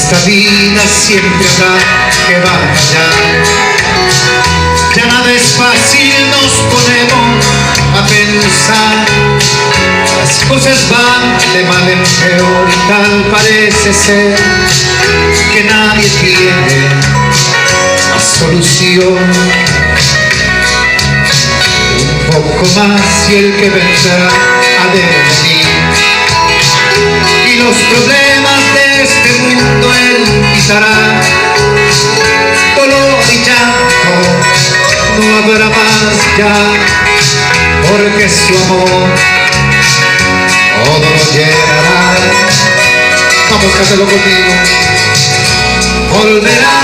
esta vida siempre habrá que batallar. Ya nada es fácil, nos ponemos a pensar. Las cosas van de mal en peor y tal parece ser que nadie tiene la solución. Un poco más y el que vendrá ha de venir, y los problemas de este mundo él quitará. Dolor y llanto no habrá más ya, porque su amor todo lo llenará. Vamos, cántalo conmigo. Volverá,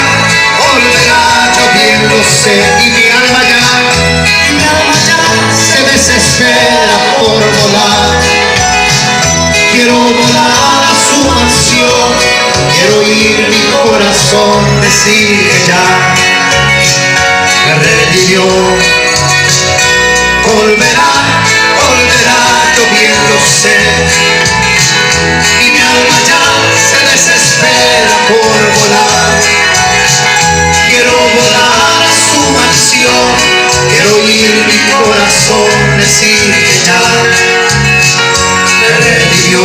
volverá, yo bien lo sé, y mi alma ya se desespera por volar. Quiero volar a su mansión, quiero oír mi corazón decir que ya me redimió. Volverá, volverá, yo bien lo sé, y mi alma ya se desespera por volar. Quiero volar a su mansión, quiero oír mi corazón decir que ya me redimió.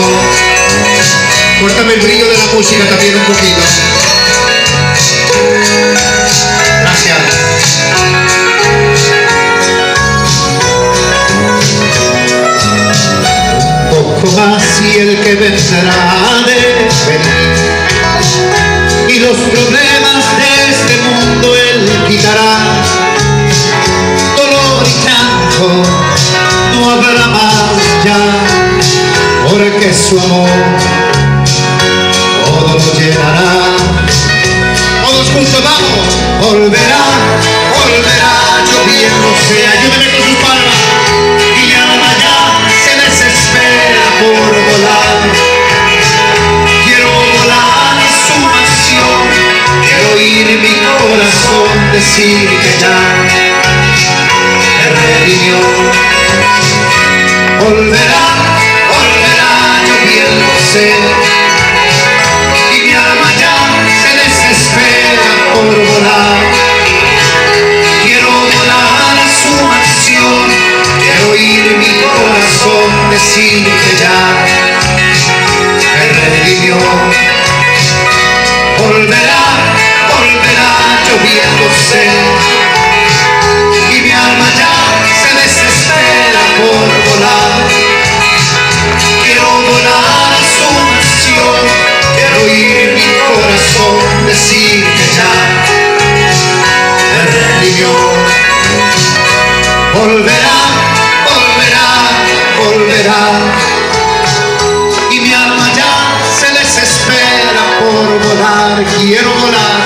Córtame el brillo de la música también un poquito. Gracias. Un poco más y el que vendrá de venir, y los problemas de este mundo él quitará. Dolor y llanto no habrá más ya, porque su amor todo lo llenará. Todos juntos vamos. Volverá, volverá, yo bien lo sé. Ayúdame con sus palmas. Y mi alma ya se desespera por volar. Quiero volar a su mansión, quiero oír mi corazón decir que ya me redimió. Volverá, volverá, yo bien lo sé, y mi alma ya se desespera por volar. Quiero volar a su mansión, quiero oír mi corazón decir que ya me redimió. Volverá, volverá, yo bien lo sé, y mi alma ya se desespera por volar. Quiero volar a su mansión, quiero oír mi corazón decir que ya me redimió. Volverá, volverá, volverá, y mi alma ya se desespera por volar. Quiero volar